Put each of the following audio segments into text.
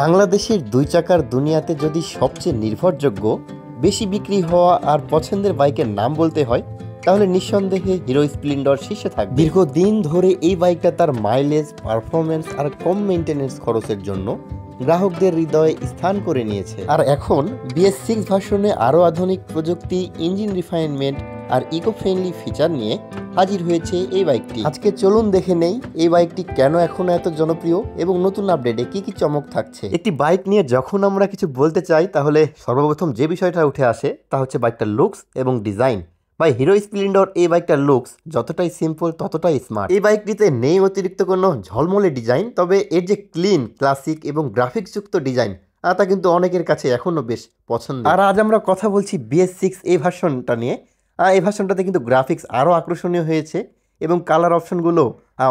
বাংলাদেশের দুই চাকার দুনিয়াতে যদি সবচেয়ে নির্ভরযোগ্য, বেশি বিক্রি হওয়া আর পছন্দের বাইকের নাম বলতে হয়, তাহলে নিঃসন্দেহে হিরো স্প্লেন্ডর শীর্ষে থাকবে। দীর্ঘদিন ধরে এই বাইকটা তার মাইলেজ, পারফরমেন্স আর কম মেইনটেনেন্স খরচের জন্য গ্রাহকদের হৃদয়ে স্থান করে নিয়েছে। আর এখন BS6 ভার্সনে আরও আধুনিক প্রযুক্তি, ইঞ্জিন রিফাইনমেন্ট আর ইকো ফ্রেন্ডলি ফিচার নিয়ে হাজির হয়েছে এই বাইকটি। আজকে চলুন দেখে নেই এই বাইকটি কেন এখনো এত জনপ্রিয় এবং নতুন আপডেটে কি কি চমক থাকছে। একটি বাইক নিয়ে যখন আমরা কিছু বলতে চাই, তাহলে সর্বপ্রথম যে বিষয়টা উঠে আসে তা হচ্ছে বাইকটার লুকস এবং ডিজাইন। ভাই, হিরো স্প্লেন্ডর এই বাইকটার লুকস যতটাই সিম্পল ততটাই স্মার্ট। এই বাইকটিতে নেই অতিরিক্ত কোনো ঝলমলে ডিজাইন, তবে এর যে ক্লিন, ক্লাসিক এবং গ্রাফিক্সযুক্ত ডিজাইন তা কিন্তু অনেকের কাছে এখনও বেশ পছন্দ। আর আজ আমরা কথা বলছি BS6 এই ভার্সনটা নিয়ে। এই ভার্সনটাতে কিন্তু গ্রাফিক্স আরও আকর্ষণীয় হয়েছে এবং কালার অপশনগুলো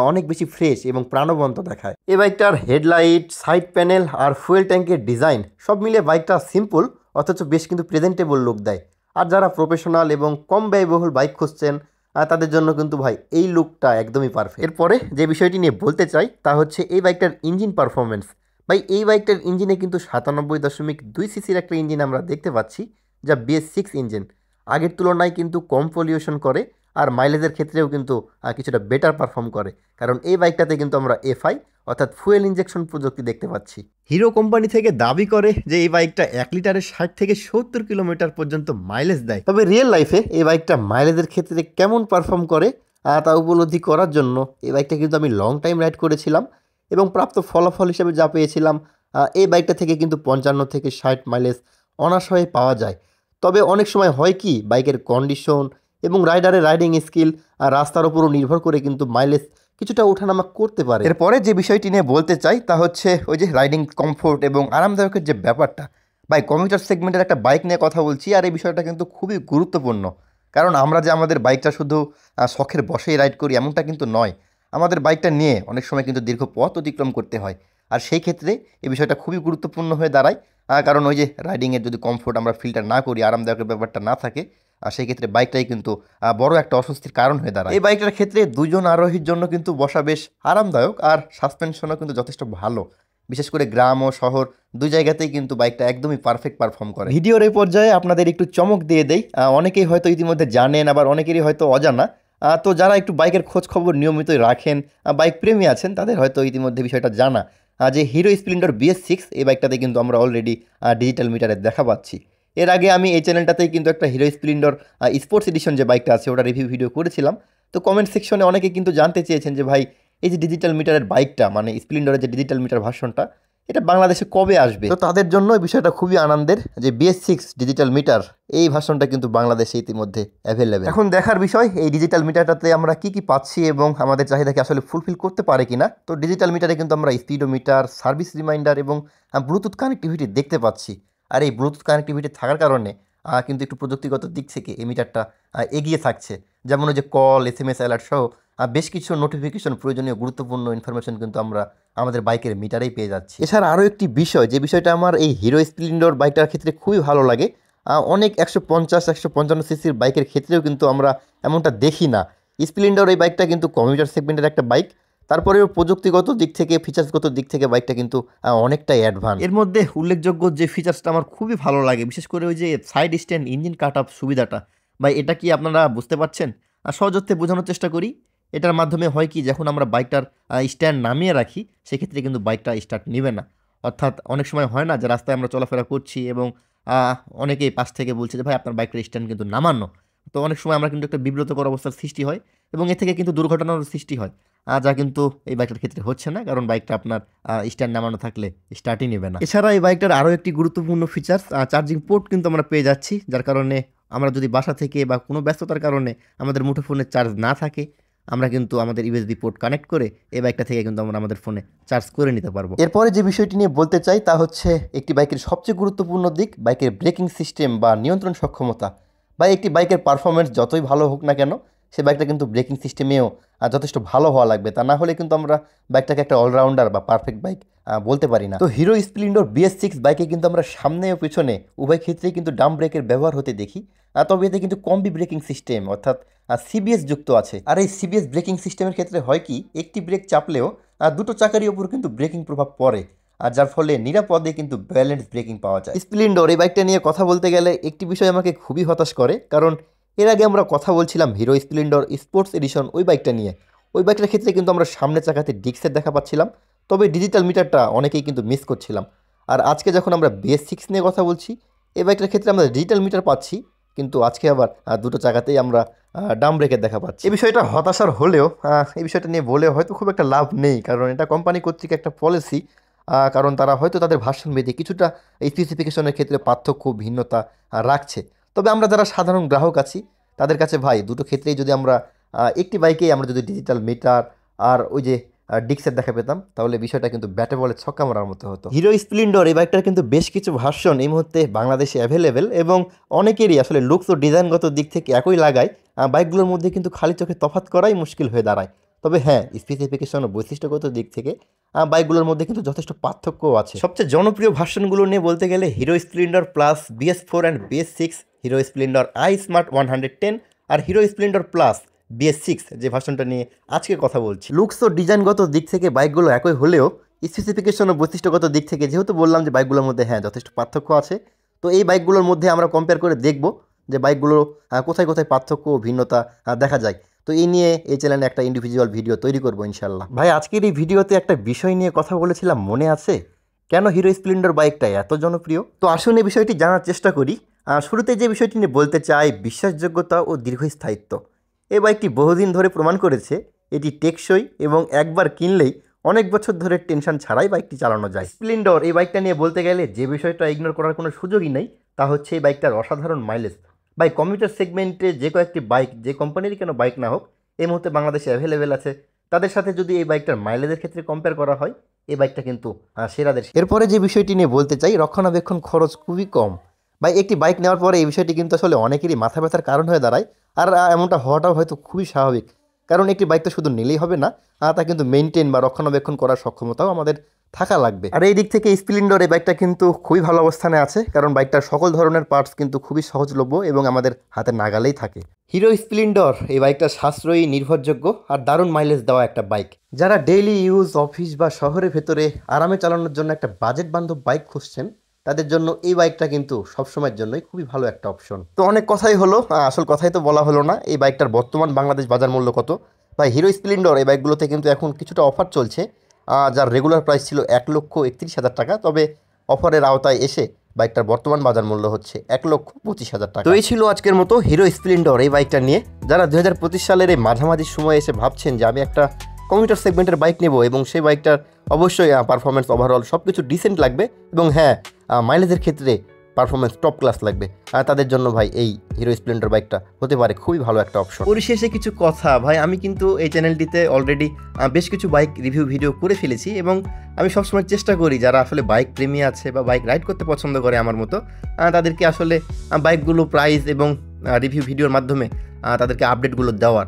অনেক বেশি ফ্রেশ এবং প্রাণবন্ত দেখায়। এই বাইকটার হেডলাইট, সাইড প্যানেল আর ফুয়েল ট্যাঙ্কের ডিজাইন সব মিলে বাইকটা সিম্পল অথচ বেশ কিন্তু প্রেজেন্টেবল লুক দেয়। আর যারা প্রফেশনাল এবং কম ব্যয়বহুল বাইক খুঁজছেন তাদের জন্য কিন্তু ভাই এই লুকটা একদমই পারফেক্ট। এরপরে যে বিষয়টি নিয়ে বলতে চাই তা হচ্ছে এই বাইকটার ইঞ্জিন পারফরমেন্স। ভাই, এই বাইকটার ইঞ্জিনে কিন্তু 97.2 সিসির একটা ইঞ্জিন আমরা দেখতে পাচ্ছি, যা BS6 ইঞ্জিন। আগের তুলনায় কিন্তু কম পলিউশন করে আর মাইলেজের ক্ষেত্রেও কিন্তু কিছুটা বেটার পারফর্ম করে, কারণ এই বাইকটাতে কিন্তু আমরা FI অর্থাৎ ফুয়েল ইনজেকশন প্রযুক্তি দেখতে পাচ্ছি। হিরো কোম্পানি থেকে দাবি করে যে এই বাইকটা 1 লিটারে 60 থেকে 70 কিলোমিটার পর্যন্ত মাইলেজ দেয়, তবে রিয়েল লাইফে এই বাইকটা মাইলেজের ক্ষেত্রে কেমন পারফর্ম করে তা উপলব্ধি করার জন্য এই বাইকটা কিন্তু আমি লং টাইম রাইড করেছিলাম এবং প্রাপ্ত ফলাফল হিসেবে যা পেয়েছিলাম, এই বাইকটা থেকে কিন্তু 55 থেকে 60 মাইলেজ অনায়াসে পাওয়া যায়। তবে অনেক সময় হয় কি, বাইকের কন্ডিশন এবং রাইডারের রাইডিং স্কিল আর রাস্তার উপরও নির্ভর করে কিন্তু মাইলেজ কিছুটা ওঠানামা করতে পারে। এরপরে যে বিষয়টি নিয়ে বলতে চাই তা হচ্ছে ওই যে রাইডিং কমফোর্ট এবং আরামদায়কের যে ব্যাপারটা। ভাই, কমিউটার সেগমেন্টের একটা বাইক নিয়ে কথা বলছি, আর এই বিষয়টা কিন্তু খুবই গুরুত্বপূর্ণ, কারণ আমরা যে আমাদের বাইকটা শুধু শখের বশেই রাইড করি এমনটা কিন্তু নয়। আমাদের বাইকটা নিয়ে অনেক সময় কিন্তু দীর্ঘ পথ অতিক্রম করতে হয়, আর সেই ক্ষেত্রে এই বিষয়টা খুবই গুরুত্বপূর্ণ হয়ে দাঁড়ায়। কারণ ওই যে রাইডিংয়ের যদি কমফোর্ট আমরা ফিল্টার না করি, আরামদায়কের ব্যাপারটা না থাকে, আর সেই ক্ষেত্রে বাইকটাই কিন্তু বড় একটা অস্বস্তির কারণ হয়ে দাঁড়ায়। এই বাইকটার ক্ষেত্রে দুজন আরোহীর জন্য কিন্তু বসা বেশ আরামদায়ক, আর সাসপেনশনও কিন্তু যথেষ্ট ভালো। বিশেষ করে গ্রাম ও শহর দুই জায়গাতেই কিন্তু বাইকটা একদমই পারফেক্ট পারফর্ম করে। ভিডিওর এই পর্যায়ে আপনাদের একটু চমক দিয়ে দেই, অনেকেই হয়তো ইতিমধ্যে জানেন, আবার অনেকেরই হয়তো অজানা। তো যারা একটু বাইকের খোঁজ খবর নিয়মিতই রাখেন, বাইক প্রেমী আছেন, তাদের হয়তো ইতিমধ্যে বিষয়টা জানা যে হিরো স্প্লেন্ডর BS6 এই বাইকটাতে কিন্তু আমরা অলরেডি ডিজিটাল মিটারে দেখা পাচ্ছি। এর আগে আমি এই চ্যানেলটাতেই কিন্তু একটা হিরো স্প্লেন্ডর স্পোর্টস এডিশন যে বাইকটা আছে ওটা রিভিউ ভিডিও করেছিলাম। তো কমেন্ট সেকশনে অনেকে কিন্তু জানতে চেয়েছেন যে ভাই, এই যে ডিজিটাল মিটারের বাইকটা, মানে স্প্লেন্ডরের যে ডিজিটাল মিটার ভার্সনটা, এটা বাংলাদেশে কবে আসবে। তো তাদের জন্য বিষয়টা খুবই আনন্দের যে BS6 ডিজিটাল মিটার এই ভার্সনটা কিন্তু বাংলাদেশে ইতিমধ্যে অ্যাভেলেবেল। এখন দেখার বিষয় এই ডিজিটাল মিটারটাতে আমরা কি কি পাচ্ছি এবং আমাদের চাহিদাকে আসলে ফুলফিল করতে পারে কিনা। তো ডিজিটাল মিটারে কিন্তু আমরা স্পিডোমিটার, সার্ভিস রিমাইন্ডার এবং ব্লুটুথ কানেক্টিভিটি দেখতে পাচ্ছি। আর এই ব্লুটুথ কানেক্টিভিটি থাকার কারণে কিন্তু একটু প্রযুক্তিগত দিক থেকে এই মিটারটা এগিয়ে থাকছে। যেমন ওই যে কল, SMS অ্যালার্ট সহ বেশ কিছু নোটিফিকেশন, প্রয়োজনীয় গুরুত্বপূর্ণ ইনফরমেশন কিন্তু আমরা আমাদের বাইকের মিটারেই পেয়ে যাচ্ছি। এছাড়া আরও একটি বিষয়, যে বিষয়টা আমার এই হিরো স্প্লেন্ডর বাইকটার ক্ষেত্রে খুবই ভালো লাগে, অনেক 150-155 সিসির বাইকের ক্ষেত্রেও কিন্তু আমরা এমনটা দেখি না। স্প্লেন্ডর এই বাইকটা কিন্তু কমিউটার সেগমেন্টের একটা বাইক, তারপরেও প্রযুক্তিগত দিক থেকে, ফিচার্সগত দিক থেকে বাইকটা কিন্তু অনেকটাই অ্যাডভান্স। এর মধ্যে উল্লেখযোগ্য যে ফিচার্সটা আমার খুবই ভালো লাগে, বিশেষ করে ওই যে সাইড স্ট্যান্ড ইঞ্জিন কাট আপ সুবিধাটা। ভাই, এটা কি আপনারা বুঝতে পারছেন? সহজতে বোঝানোর চেষ্টা করি। এটার মাধ্যমে হয় কি, যখন আমরা বাইকটার স্ট্যান্ড নামিয়ে রাখি সেক্ষেত্রে কিন্তু বাইকটা স্টার্ট নেবে না। অর্থাৎ অনেক সময় হয় না যে রাস্তায় আমরা চলাফেরা করছি এবং অনেকেই পাশ থেকে বলছে যে ভাই, আপনার বাইকটার স্ট্যান্ড কিন্তু নামানো। তো অনেক সময় আমরা কিন্তু একটা বিব্রতকর অবস্থার সৃষ্টি হয় এবং এ থেকে কিন্তু দুর্ঘটনার সৃষ্টি হয়, যা কিন্তু এই বাইকটার ক্ষেত্রে হচ্ছে না, কারণ বাইকটা আপনার স্ট্যান্ড নামানো থাকলে স্টার্টই নেবে না। এছাড়া এই বাইকটার আরও একটি গুরুত্বপূর্ণ ফিচার্স, চার্জিং পোর্ট কিন্তু আমরা পেয়ে যাচ্ছি, যার কারণে আমরা যদি বাসা থেকে বা কোনো ব্যস্ততার কারণে আমাদের মুঠোফোনে চার্জ না থাকে, আমরা কিন্তু আমাদের USB পোর্ট কানেক্ট করে এই বাইকটা থেকে কিন্তু আমরা আমাদের ফোনে চার্জ করে নিতে পারবো। এরপরে যে বিষয়টি নিয়ে বলতে চাই তা হচ্ছে একটি বাইকের সবচেয়ে গুরুত্বপূর্ণ দিক, বাইকের ব্রেকিং সিস্টেম বা নিয়ন্ত্রণ সক্ষমতা। বা একটি বাইকের পারফরমেন্স যতই ভালো হোক না কেন, সে বাইকটা কিন্তু ব্রেকিং সিস্টেমেও যথেষ্ট ভালো হওয়া লাগবে, তা না হলে কিন্তু আমরা বাইকটাকে একটা অলরাউন্ডার বা পারফেক্ট বাইক বলতে পারি না। তো হিরো স্প্লেন্ডর BS6 বাইকে কিন্তু আমরা সামনে ও পিছনে উভয় ক্ষেত্রেই কিন্তু ডাম ব্রেকের ব্যবহার হতে দেখি। তবে এতে কিন্তু কম্বি ব্রেকিং সিস্টেম অর্থাৎ CBS যুক্ত আছে। আর এই CBS ব্রেকিং সিস্টেমের ক্ষেত্রে হয় কি, একটি ব্রেক চাপলেও দুটো চাকারই ওপর কিন্তু ব্রেকিং প্রভাব পড়ে। আর যার ফলে নিরাপদে কিন্তু ব্যালেন্স ব্রেকিং পাওয়া যায়। স্প্লেন্ডর এই বাইকটা নিয়ে কথা বলতে গেলে একটি বিষয় আমাকে খুবই হতাশ করে, কারণ এর আগে আমরা কথা বলছিলাম হিরো স্প্লেন্ডর স্পোর্টস এডিশন ওই বাইকটা নিয়ে। ওই বাইকটার ক্ষেত্রে কিন্তু আমরা সামনের চাকাতে ডিস্কের দেখা পাচ্ছিলাম, তবে ডিজিটাল মিটারটা অনেকেই কিন্তু মিস করছিলাম। আর আজকে যখন আমরা BS6 নিয়ে কথা বলছি, এই বাইকটার ক্ষেত্রে আমরা ডিজিটাল মিটার পাচ্ছি, কিন্তু আজকে আবার দুটো জায়গাতেই আমরা ডাম ব্রেকের দেখা পাচ্ছি। এই বিষয়টা হতাশার হলেও এই বিষয়টা নিয়ে বলে হয়তো খুব একটা লাভ নেই, কারণ এটা কোম্পানি কর্তৃক একটা পলিসি। কারণ তারা হয়তো তাদের ভার্সন ভেদে কিছুটা স্পেসিফিকেশনের ক্ষেত্রে পার্থক্য ভিন্নতা রাখছে। তবে আমরা যারা সাধারণ গ্রাহক আছি তাদের কাছে ভাই দুটো ক্ষেত্রেই যদি আমরা একটি বাইকেই আমরা যদি ডিজিটাল মিটার আর ওই যে ডিক্সের দেখা পেতাম, তাহলে বিষয়টা কিন্তু ব্যাটে বলে ছক্কা মারার মতো হতো। হিরো স্প্লেন্ডর এই বাইকটার কিন্তু বেশ কিছু ভার্সন এই মুহূর্তে বাংলাদেশে অ্যাভেলেবেল, এবং অনেকেরই আসলে লুকস ও ডিজাইনগত দিক থেকে একই লাগায় বাইকগুলোর মধ্যে কিন্তু খালি চোখে তফাৎ করাই মুশকিল হয়ে দাঁড়ায়। তবে হ্যাঁ, স্পেসিফিকেশন ও বৈশিষ্ট্যগত দিক থেকে বাইকগুলোর মধ্যে কিন্তু যথেষ্ট পার্থক্যও আছে। সবচেয়ে জনপ্রিয় ভার্সনগুলো নিয়ে বলতে গেলে Hero Splendor Plus, BS4 and BS6, Hero Splendor iSmart 110 আর হিরো স্প্লেন্ডর প্লাস BS6 যে ভার্সনটা নিয়ে আজকে কথা বলছি। লুকস ও ডিজাইনগত দিক থেকে বাইকগুলো একই হলেও স্পেসিফিকেশন ও বৈশিষ্ট্যগত দিক থেকে যেহেতু বললাম যে বাইকগুলোর মধ্যে হ্যাঁ যথেষ্ট পার্থক্য আছে, তো এই বাইকগুলোর মধ্যে আমরা কম্পেয়ার করে দেখব যে বাইকগুলো কোথায় কোথায় পার্থক্য ও ভিন্নতা দেখা যায়। তো এই নিয়ে এই চ্যানেলে একটা ইন্ডিভিজুয়াল ভিডিও তৈরি করবো ইনশাল্লাহ। ভাই আজকের এই ভিডিওতে একটা বিষয় নিয়ে কথা বলেছিলাম, মনে আছে? কেন হিরো স্প্লেন্ডর বাইকটা এত জনপ্রিয়? তো আসুন এই বিষয়টি জানার চেষ্টা করি। শুরুতে যে বিষয়টি নিয়ে বলতে চাই, বিশ্বাসযোগ্যতা ও দীর্ঘস্থায়িত্ব। এই বাইকটি বহুদিন ধরে প্রমাণ করেছে এটি টেকসই এবং একবার কিনলেই অনেক বছর ধরে টেনশন ছাড়াই বাইকটি চালানো যায়। স্প্লেন্ডর এই বাইকটা নিয়ে বলতে গেলে যে বিষয়টা ইগনোর করার কোনো সুযোগই নেই, তা হচ্ছে এই বাইকটার অসাধারণ মাইলেজ। ভাই কমিউটার সেগমেন্টে যে কয়েকটি বাইক, যে কোম্পানিরই কেন বাইক না হোক, এই মুহূর্তে বাংলাদেশে অ্যাভেলেবেল আছে, তাদের সাথে যদি এই বাইকটার মাইলেজের ক্ষেত্রে কম্পেয়ার করা হয়, এই বাইকটা কিন্তু সেরাদের। এরপরে যে বিষয়টি নিয়ে বলতে চাই, রক্ষণাবেক্ষণ খরচ খুবই কম। ভাই একটি বাইক নেওয়ার পরে এই বিষয়টি কিন্তু আসলে অনেকেরই মাথা ব্যথার কারণ হয়ে দাঁড়ায়, আর এমনটা হওয়াটাও হয়তো খুবই স্বাভাবিক, কারণ একটি বাইক তো শুধু নিলেই হবে না, তা কিন্তু মেনটেন বা রক্ষণাবেক্ষণ করার সক্ষমতাও আমাদের থাকা লাগবে। আর এই দিক থেকে স্প্লেন্ডর এই বাইকটা কিন্তু খুবই ভালো অবস্থানে আছে, কারণ বাইকটার সকল ধরনের পার্টস কিন্তু খুবই সহজলভ্য এবং আমাদের হাতে নাগালেই থাকে। হিরো স্প্লেন্ডর এই বাইকটা সাশ্রয়ী, নির্ভরযোগ্য আর দারুণ মাইলেজ দেওয়া একটা বাইক। যারা ডেইলি ইউজ, অফিস বা শহরের ভেতরে আরামে চালানোর জন্য একটা বাজেট বান্ধব বাইক খুঁজছেন, তাদের জন্য এই বাইকটা কিন্তু সবসময়ের জন্যই খুবই ভালো একটা অপশন। তো অনেক কথাই হলো, আসল কথাই তো বলা হলো না। এই বাইকটার বর্তমান বাংলাদেশ বাজার মূল্য কত? ভাই হিরো স্প্লেন্ডর এই বাইকগুলোতে কিন্তু এখন কিছুটা অফার চলছে, যার রেগুলার প্রাইস ছিল 1,31,000 টাকা। তবে অফারের আওতায় এসে বাইকটার বর্তমান বাজার মূল্য হচ্ছে 1,25,000 টাকা। তো এই ছিল আজকের মতো হিরো স্প্লেন্ডর এই বাইকটা নিয়ে। যারা 2025 সালের এই মাঝামাঝি সময়ে এসে ভাবছেন যে আমি একটা কমিউটার সেগমেন্টের বাইক নেব এবং সেই বাইকটার অবশ্যই পারফরমেন্স ওভারঅল সব কিছু ডিসেন্ট লাগবে, এবং হ্যাঁ মাইলেজের ক্ষেত্রে পারফরমেন্স টপ ক্লাস লাগবে, তাদের জন্য ভাই এই হিরো স্প্লেন্ডর বাইকটা হতে পারে খুবই ভালো একটা অপশন। পরিশেষে কিছু কথা, ভাই আমি কিন্তু এই চ্যানেলটিতে অলরেডি বেশ কিছু বাইক রিভিউ ভিডিও করে ফেলেছি, এবং আমি সবসময় চেষ্টা করি যারা আসলে বাইক প্রেমী আছে বা বাইক রাইড করতে পছন্দ করে আমার মতো, তাদেরকে আসলে বাইকগুলো প্রাইস এবং রিভিউ ভিডিওর মাধ্যমে তাদেরকে আপডেটগুলো দেওয়ার।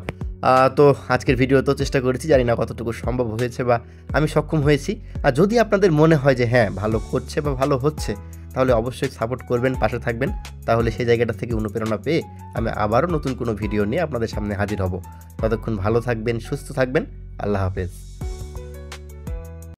তো আজকের ভিডিও তো চেষ্টা করেছি, জানি না কতটুকু সম্ভব হয়েছে বা আমি সক্ষম হয়েছি। আর যদি আপনাদের মনে হয় যে হ্যাঁ ভালো করছে বা ভালো হচ্ছে, তাহলে অবশ্যই সাপোর্ট করবেন, পাশে থাকবেন। তাহলে সেই জায়গাটা থেকে অনুপ্রেরণা পেয়ে আমি আবারও নতুন কোনো ভিডিও নিয়ে আপনাদের সামনে হাজির হব। ততক্ষণ ভালো থাকবেন, সুস্থ থাকবেন। আল্লাহ হাফেজ।